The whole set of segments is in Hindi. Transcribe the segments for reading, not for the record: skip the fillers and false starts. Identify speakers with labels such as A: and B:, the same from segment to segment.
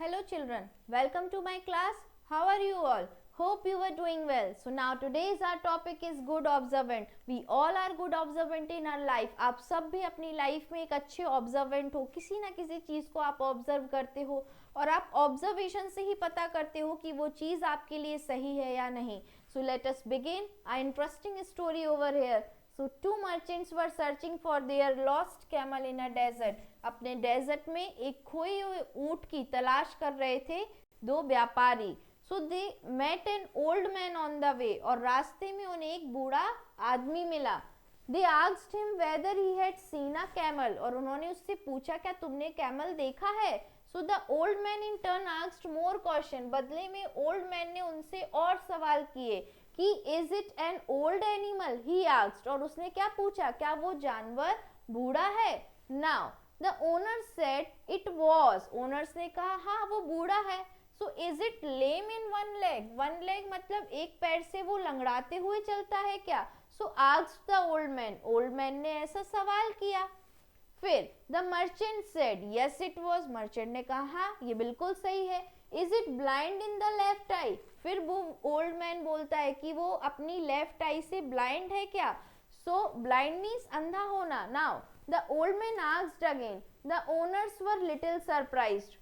A: Hello children, welcome to my class. How are you all? Hope you are doing well. So now today's our topic is good observant. We all are good observant in our life. आप सब भी अपनी लाइफ में एक अच्छे ऑब्जर्वेंट हो, किसी ना किसी चीज़ को आप ऑब्जर्व करते हो और आप ऑब्जर्वेशन से ही पता करते हो कि वो चीज़ आपके लिए सही है या नहीं. So let us begin our interesting story over here. So two merchants were searching for their lost camel in a desert. अपने डेजर्ट में एक खोए हुए ऊंट की तलाश कर रहे थे दो व्यापारी. So they met an old man on the way. और रास्ते में उन्हें एक बूढ़ा आदमी मिला. They asked him whether he had seen a camel. और उन्होंने उससे पूछा क्या तुमने कैमल देखा है. So the old man in turn asked more question. बदले में old man ने उनसे और सवाल किए कि is it an old animal he asked. और उसने क्या पूछा, क्या वो जानवर बूढ़ा है. Now the owner said it was. owners ने कहा हाँ वो बूढ़ा है. So is it lame in one leg. one leg मतलब एक पैर से वो लंगड़ाते हुए चलता है क्या. So asked the old man. old man ने ऐसा सवाल किया. फिर the merchant said yes it was. merchant ने कहा हाँ ये बिल्कुल सही है. Is it blind in the left eye. फिर वो ओल्ड मैन बोलता है कि वो अपनी लेफ्ट आई से ब्लाइंड है क्या. सो ब्लाइंड मीन्स अंधा होना. Now the old man asked again. The owners were little surprised.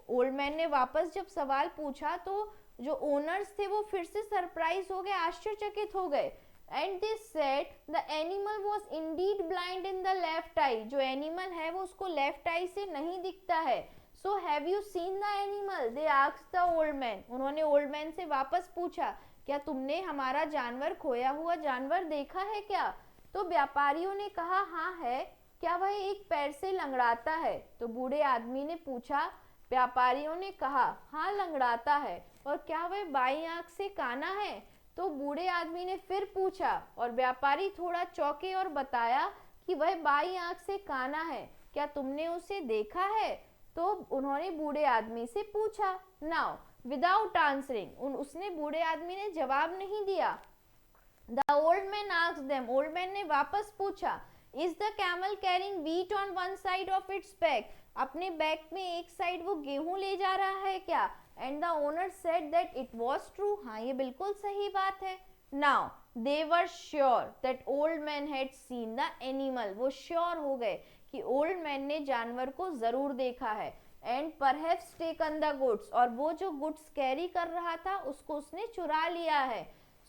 A: Old man ने वापस जब सवाल पूछा तो जो ओनर्स थे वो फिर से सरप्राइज हो गए, आश्चर्यचकित हो गए. And they said the animal was indeed blind in the left eye. जो एनिमल है वो उसको लेफ्ट आई से नहीं दिखता है. So have you seen the animal? They asked the old man. उन्होंने ओल्ड मैन से वापस पूछा क्या तुमने हमारा जानवर, खोया हुआ जानवर देखा है क्या. तो व्यापारियों ने कहा हाँ है. क्या वह एक पैर से लंगड़ाता है. तो बूढ़े आदमी ने पूछा. व्यापारियों ने कहा हाँ लंगड़ाता है. और क्या वह बाईं आंख से काना है. तो बूढ़े आदमी ने फिर पूछा और व्यापारी थोड़ा चौंके और बताया कि वह बाईं आंख से काना है. क्या तुमने उसे देखा है. तो उन्होंने बूढ़े आदमी से पूछा. Now without answering. उसने बूढ़े आदमी ने जवाब नहीं दिया. The old man asked them. Old man ने वापस पूछा. Is the camel carrying wheat on one side of its back. अपने बैक में एक साइड वो गेहूं ले जा रहा है क्या. And the owner said that it was true. हाँ ये बिल्कुल सही बात है. Now they were sure that old man had seen the animal. वो श्योर हो गए कि ओल्ड मैन ने जानवर को जरूर देखा है. And perhaps taken the goods. और वो जो गुड्स कैरी कर रहा था उसको उसने चुरा लिया है.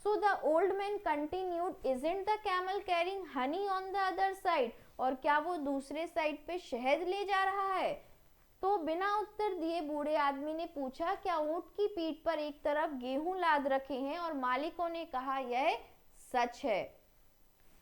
A: So the old man continued. Isn't the camel carrying Honey on the other side. और क्या वो दूसरे साइड पे शहद ले जा रहा है. तो बिना उत्तर दिए बूढ़े आदमी ने पूछा क्या ऊंट की पीठ पर एक तरफ गेहूं लाद रखे हैं. और मालिकों ने कहा यह सच है.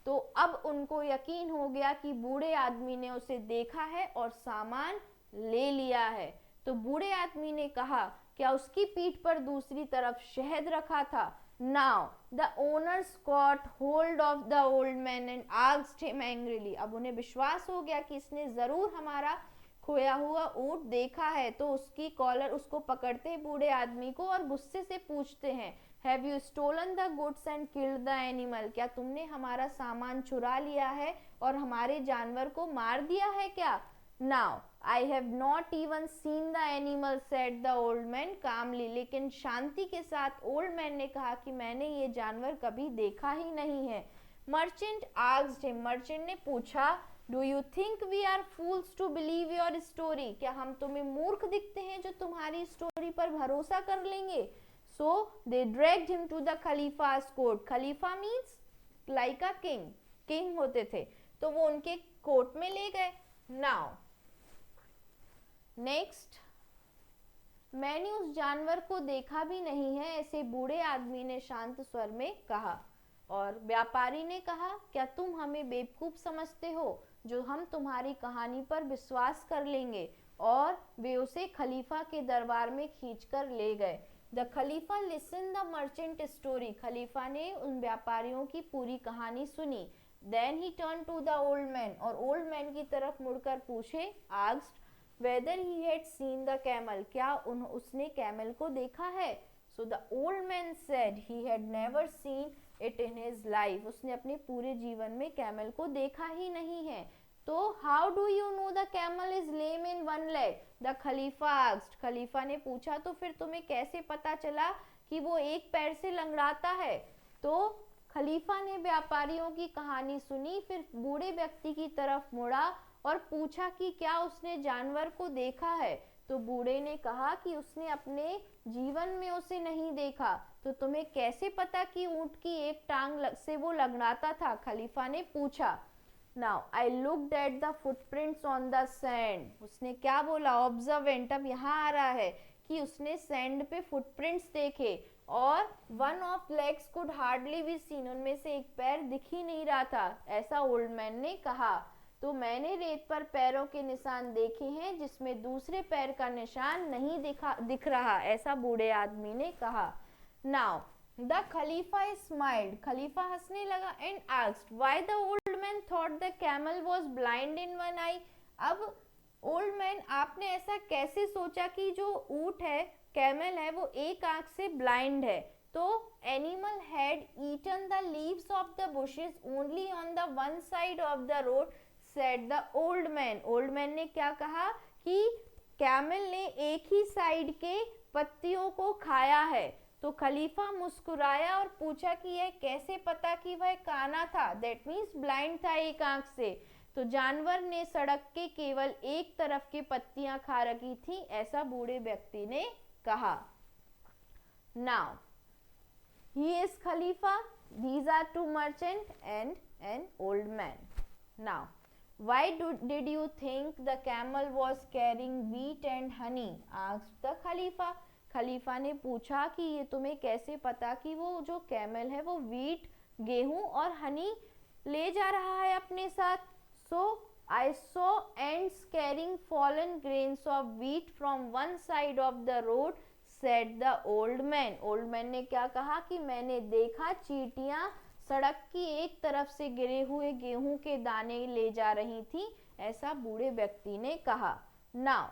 A: तो अब उनको यकीन हो गया कि बूढ़े आदमी ने उसे देखा है और सामान ले लिया है. तो बूढ़े आदमी ने कहा क्या उसकी पीठ पर दूसरी तरफ शहद रखा था. Now the owners cot hold of the old man and asked him angrily. अब उन्हें विश्वास हो गया कि इसने जरूर हमारा खोया हुआ ऊंट देखा है. तो उसकी कॉलर, उसको पकड़ते बूढ़े आदमी को और गुस्से से पूछते हैं Have you stolen the goods and killed the animal. क्या तुमने हमारा सामान चुरा लिया है और हमारे जानवर को मार दिया है क्या. Now I have not even seen the animal said the old man calmly. लेकिन शांति के साथ ओल्ड मैन ने कहा कि मैंने ये जानवर कभी देखा ही नहीं है. Merchant asked him. मर्चेंट ने पूछा Do you think we are fools to believe your story. क्या हम तुम्हें मूर्ख दिखते हैं जो तुम्हारी स्टोरी पर भरोसा कर लेंगे. So they dragged him to the Khalifa's court. Khalifa means like a king. King होते थे. तो वो उनके कोर्ट में ले गए. Now next, मैंने उस जानवर को देखा भी नहीं है, ऐसे बूढ़े आदमी ने शांत स्वर में कहा. और व्यापारी ने कहा क्या तुम हमें बेवकूफ समझते हो जो हम तुम्हारी कहानी पर विश्वास कर लेंगे. और वे उसे खलीफा के दरबार में खींचकर ले गए. द खलीफा लिसन द मर्चेंट स्टोरी. खलीफा ने उन व्यापारियों की पूरी कहानी सुनी. Then he turn to the old man. और ओल्ड मैन की तरफ मुड़कर पूछे asked whether he had seen the camel. क्या उसने कैमल को देखा है. So the old man said he had never seen it in his life. उसने अपने पूरे जीवन में कैमल को देखा ही नहीं है. तो how do you know the camel is lame in one leg, the खलीफा आस्क्ड, खलीफा ने पूछा तो फिर तुम्हें कैसे पता चला कि वो एक पैर से लंगड़ाता है। तो खलीफा ने व्यापारियों की कहानी सुनी, फिर बूढ़े व्यक्ति की तरफ मुड़ा और पूछा कि क्या उसने जानवर को देखा है। तो बूढ़े ने कहा कि उसने अपने जीवन में उसे नहीं देखा। तो तुम्हें कैसे पता कि ऊंट की एक टांग से वो लंगड़ाता था, खलीफा ने पूछा। Now I looked at the footprints on the sand, उसने क्या बोला, ऑब्जर्वेंट अब यहाँ आ रहा है कि उसने सैंड पे फुटप्रिंट्स देखे और one of legs could hardly be seen, उनमें से एक पैर दिख ही नहीं रहा था, ऐसा ओल्ड मैन ने कहा। तो मैंने रेत पर पैरों के निशान देखे हैं जिसमें दूसरे पैर का निशान नहीं दिख रहा, ऐसा बूढ़े आदमी ने कहा। नाउ द खलीफा स्माइल्ड, खलीफा हंसने लगा and asked why the old man thought the camel was blind in one eye. अब ओल्ड मैन, आपने ऐसा कैसे सोचा कि जो ऊंट है, कैमल है, वो एक आंख से ब्लाइंड है। तो animal had eaten the leaves of the bushes only on the one side of the road, said the old man, old man ने क्या कहा कि कैमल ने एक ही साइड के पत्तियों को खाया है। तो खलीफा मुस्कुराया और पूछा कि यह कैसे पता कि वह काना था, दैट मीन्स ब्लाइंड था एक आंख से। तो जानवर ने सड़क के केवल एक तरफ की पत्तियां खा रखी थी, ऐसा बूढ़े व्यक्ति ने कहा। Now he is Khalifa, these are two merchant and an old man. Now why did you think the camel was carrying wheat and honey, asked the khalifa. खलीफा ने पूछा कि ये तुम्हें कैसे पता कि वो जो कैमल है वो वीट, गेहूं और हनी ले जा रहा है अपने साथ। So I saw ants carrying fallen grains of wheat from one side of the road, said the old man, old man ने क्या कहा कि मैंने देखा चींटियां सड़क की एक तरफ से गिरे हुए गेहूं के दाने ले जा रही थी, ऐसा बूढ़े व्यक्ति ने कहा। Now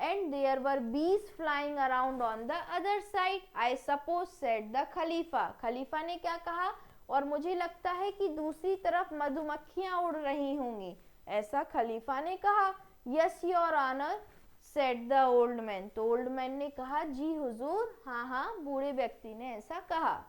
A: and there were bees flying around on the other side, I suppose, said the खलीफा, खलीफा ने क्या कहा, और मुझे लगता है कि दूसरी तरफ मधुमक्खियां उड़ रही होंगी, ऐसा खलीफा ने कहा। Yes your honor, said the old man, तो ओल्ड मैन ने कहा जी हुजूर, हाँ हाँ, बूढ़े व्यक्ति ने ऐसा कहा।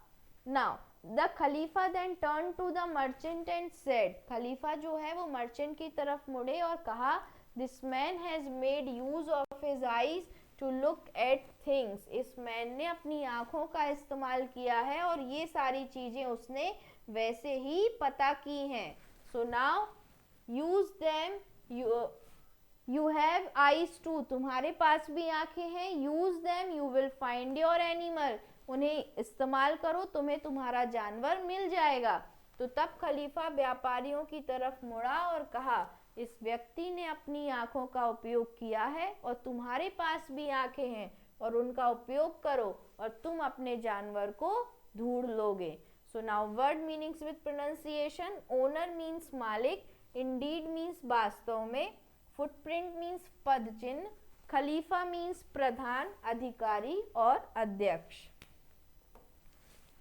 A: Now the Khalifa then turned to the merchant and said, खलीफा जो है वो मर्चेंट की तरफ मुड़े और कहा, This man has made use of his eyes to look at things, इस मैन ने अपनी आंखों का इस्तेमाल किया है और ये सारी चीजें उसने वैसे ही पता की हैं। So now use them, you have eyes too, तुम्हारे पास भी आंखें हैं, use them you will find your animal, उन्हें इस्तेमाल करो, तुम्हें तुम्हारा जानवर मिल जाएगा। तो तब खलीफा व्यापारियों की तरफ मुड़ा और कहा, इस व्यक्ति ने अपनी आंखों का उपयोग किया है और तुम्हारे पास भी आंखें हैं और उनका उपयोग करो और तुम अपने जानवर को ढूंढ लोगे। So now word meanings with pronunciation, owner means मालिक, इंडीड मीन्स वास्तव में, फुटप्रिंट मीन्स पद चिन्ह, खलीफा मीन्स प्रधान, अधिकारी और अध्यक्ष।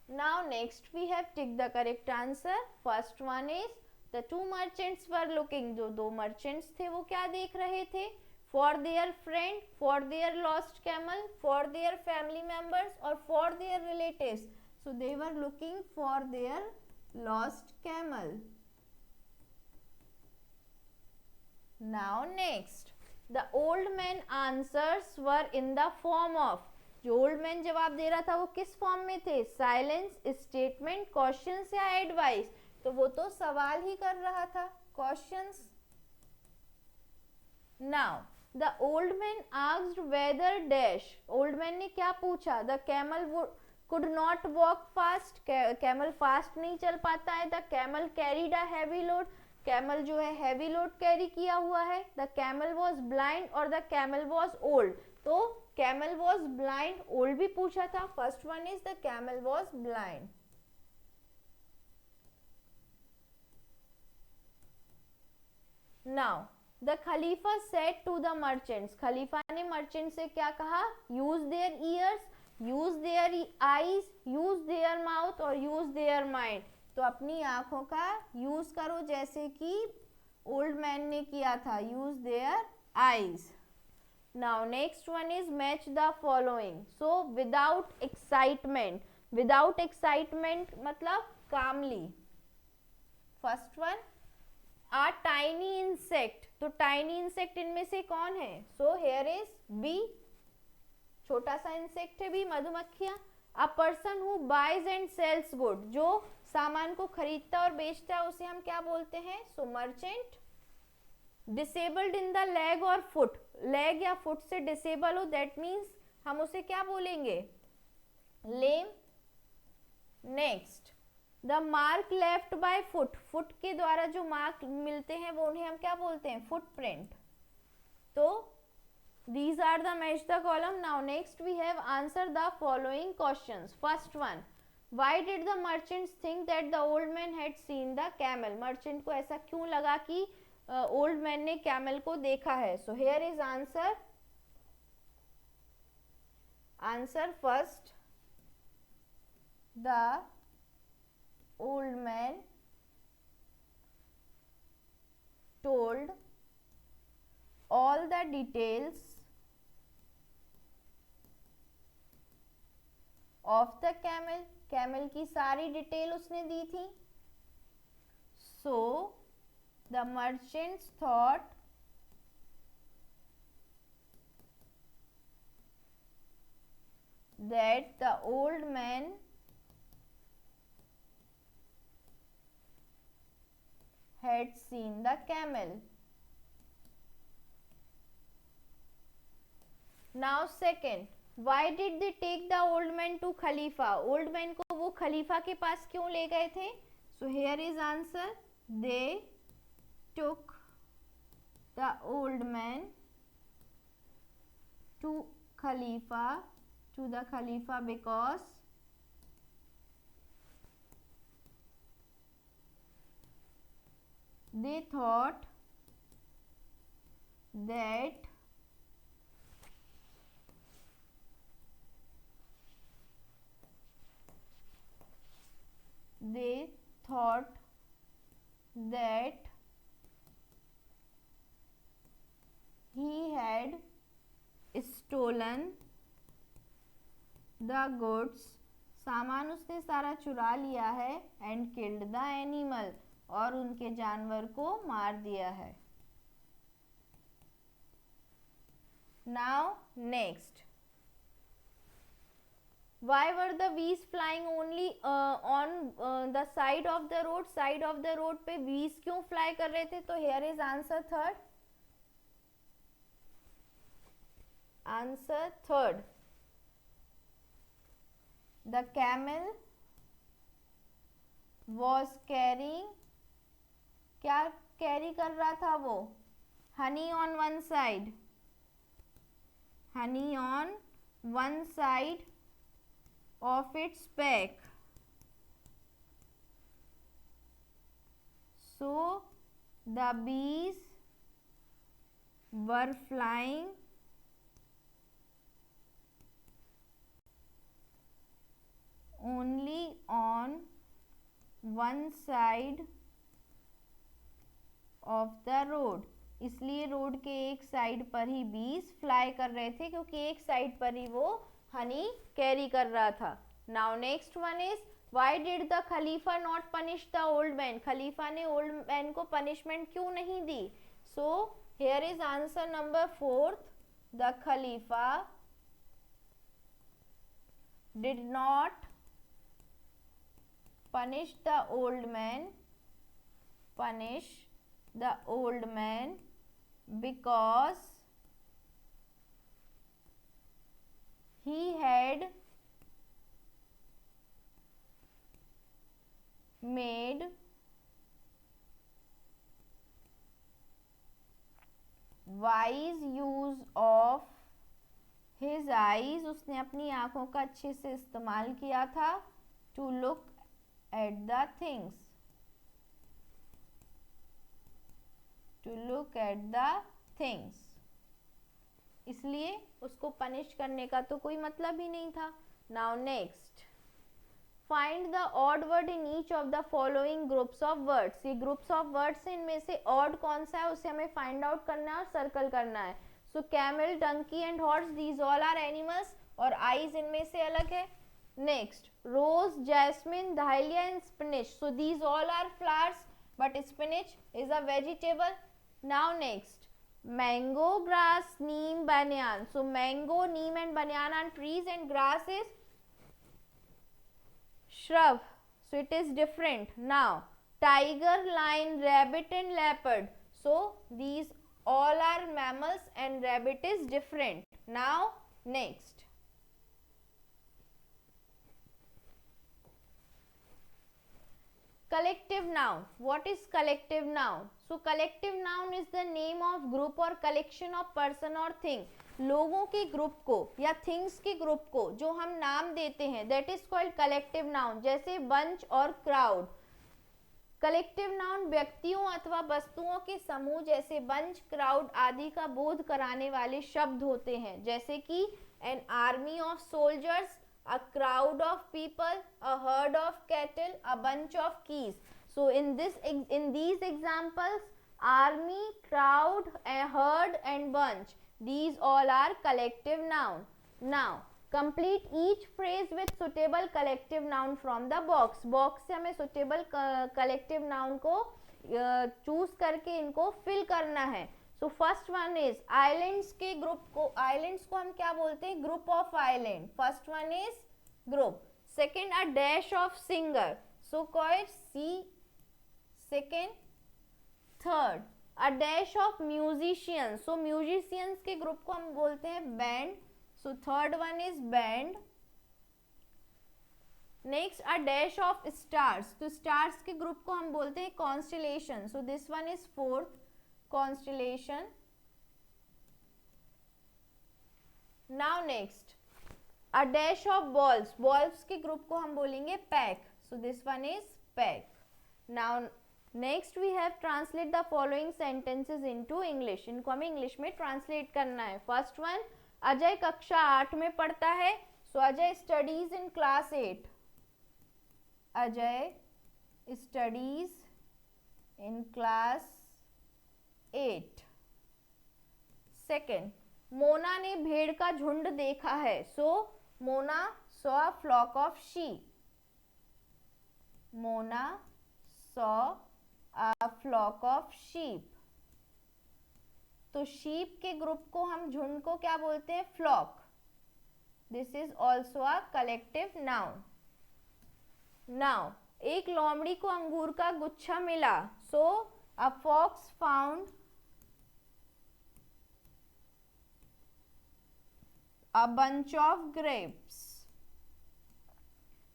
A: Now next we have tick the correct answer. First one is the two merchants were looking, जो दो merchants थे वो क्या देख रहे थे, for their friend, for their lost camel, for their family members or for their relatives. So they were looking for their lost camel. Now next, the old man answers were in the form of, जो ओल्ड मैन जवाब दे रहा था वो किस फॉर्म में थे, साइलेंस, स्टेटमेंट, क्वेश्चंस या एडवाइस, तो वो तो सवाल ही कर रहा था, questions. Now the old man asked whether dash, old man ने क्या पूछा, the camel could not walk fast, camel fast नहीं चल पाता है, the camel carried a heavy load, camel जो है हैवी लोड कैरी किया हुआ है, द कैमल वॉज ब्लाइंड और द कैमल वॉज ओल्ड, तो कैमल वॉज ब्लाइंड, ओल्ड भी पूछा था, first one is the camel was blind. Now the खलीफा सेड टू द मर्चेंट्स, खलीफा ने मर्चेंट से क्या कहा, use their ears, use their eyes, use their mouth और यूज देयर माइंड, तो अपनी आंखों का यूज करो, जैसे कि ओल्ड मैन ने किया था, use their eyes. Now next one is match the following. So without excitement, without excitement मतलब कामली। फर्स्ट वन आ टाइनी इंसेक्ट, तो टाइनी इंसेक्ट इनमें से कौन है? सो हेयर इज बी, छोटा सा इंसेक्ट है बी, मधुमक्खियां। A person who buys and sells good, जो सामान को खरीदता और बेचता है उसे हम क्या बोलते हैं? So merchant. Disabled in the leg और फुट, लेग या फुट से डिसेबल हो दैट मीन्स हम उसे क्या बोलेंगे? Lame. Next the mark left by foot, foot के द्वारा जो मार्क मिलते हैं वो उन्हें हम क्या बोलते हैं? फुटप्रिंट। तो these are the match the column. Now next we have answer the following questions. First one, why did the merchants think that the old man had seen the camel? merchant को ऐसा क्यों लगा कि old man ने camel को देखा है? So here is answer. Answer first, the old man told all the details of the camel, camel की सारी डिटेल उसने दी थी। So the merchants thought that the old man had seen the camel. Now second, why did they take the old man to Khalifa? old man को वो खलीफा के पास क्यों ले गए थे? So here is answer, they took the old man to khalifa, to the khalifa because they thought that he had stolen the goods, सामान उसने सारा चुरा लिया है, and killed the animal, और उनके जानवर को मार दिया है। Now next, why were the bees flying only on the side of the road? side of the road पे bees क्यों fly कर रहे थे? तो here is answer third. Answer third, the camel was carrying, क्या कैरी कर रहा था वो? honey on one side, honey on one side of its back. So the bees were flying only on one side of the road, इसलिए रोड के एक साइड पर ही बीज फ्लाई कर रहे थे क्योंकि एक साइड पर ही वो हनी कैरी कर रहा था। Now next one is, why did the खलीफा not punish the old man? खलीफा ने ओल्ड मैन को पनिशमेंट क्यों नहीं दी? So here is answer number fourth, the खलीफा did not punish the old man because he had made wise use of his eyes, उसने अपनी आंखों का अच्छे से इस्तेमाल किया था, to look at the things, to look at the things, इसलिए उसको पनिश करने का तो कोई मतलब ही नहीं था। Now next, find the odd word in each of the following groups of words. ये ग्रुप्स ऑफ वर्ड्स हैं, इनमें से ऑड कौन सा है उसे हमें फाइंड आउट करना है और सर्कल करना है। So camel, donkey and horse, these all are animals और आईज इनमें से अलग है। Next, rose, jasmine, dahlia and spinach, so these all are flowers but spinach is a vegetable. Now next, mango, grass, neem, banyan, so mango, neem and banyan are trees and grass is shrub, so it is different. Now tiger, lion, rabbit and leopard, so these all are mammals and rabbit is different. Now next, collective noun. What is collective noun? So collective noun is the name of group or collection of person or thing. लोगों के ग्रुप को या थिंग्स के ग्रुप को जो हम नाम देते हैं, that is called collective noun, जैसे बंच और क्राउड। कलेक्टिव नाउन व्यक्तियों अथवा वस्तुओं के समूह जैसे बंच, क्राउड आदि का बोध कराने वाले शब्द होते हैं, जैसे कि an army of soldiers, a crowd of people, a herd of cattle, a bunch of keys. So in these examples, army, crowd, a herd and bunch, these all are collective noun. Now complete each phrase with suitable collective noun from the box. Box से हमें suitable collective noun को choose करके इनको fill करना है। So first one is islands के ग्रुप को, आइलैंड्स को हम क्या बोलते हैं? Group of island. First one is group. Second, a dash of singer, so called C. Second, third, a dash of musicians, so musicians के ग्रुप को हम बोलते हैं band, so third one is band. Next, a dash of stars, तो स्टार्स के ग्रुप को हम बोलते हैं constellation, so this one is fourth, constellation. Now next, a dash of balls, balls के ग्रुप को हम बोलेंगे pack, so this one is pack. Now next we have translate the following sentences into English. इनको हमें इंग्लिश में ट्रांसलेट करना है। फर्स्ट वन, अजय कक्षा 8 में पढ़ता है, so Ajay studies in class 8, Ajay studies in class 8। Second, Mona ने भेड़ का झुंड देखा है, so Mona saw a flock of sheep, Mona saw a flock of sheep. तो शीप के ग्रुप को हम झुंड को क्या बोलते हैं? Flock. This is also a collective noun. Now एक लोमड़ी को अंगूर का गुच्छा मिला, so a fox found a bunch of grapes।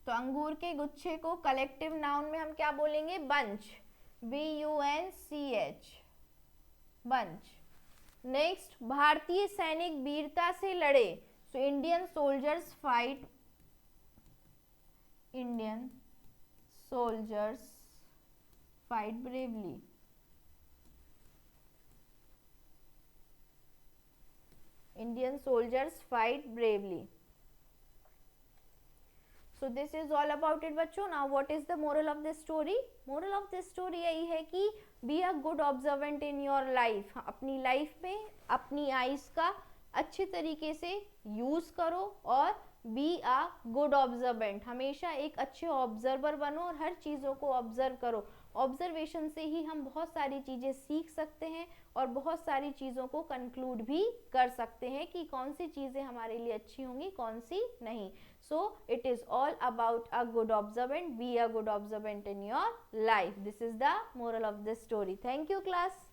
A: तो अंगूर के गुच्छे को कलेक्टिव नाउन में हम क्या बोलेंगे? Bunch, bunch, bunch. नेक्स्ट, भारतीय सैनिक वीरता से लड़े, so Indian soldiers fight, Indian soldiers fight bravely. Indian soldiers fight bravely. So this is all about it बच्चों। Now what is the moral of this story? Moral of this story यही है कि be a good observant in your life। अपनी लाइफ में अपनी आइज का अच्छे तरीके से यूज करो और बी आ गुड ऑब्जर्वेंट, हमेशा एक अच्छे ऑब्जर्वर बनो और हर चीज़ों को ऑब्जर्व करो। ऑब्जर्वेशन से ही हम बहुत सारी चीज़ें सीख सकते हैं और बहुत सारी चीज़ों को कंक्लूड भी कर सकते हैं कि कौन सी चीज़ें हमारे लिए अच्छी होंगी, कौन सी नहीं। So it is all about a good observant, be a good observant in your life. This is the moral of this story. Thank you class.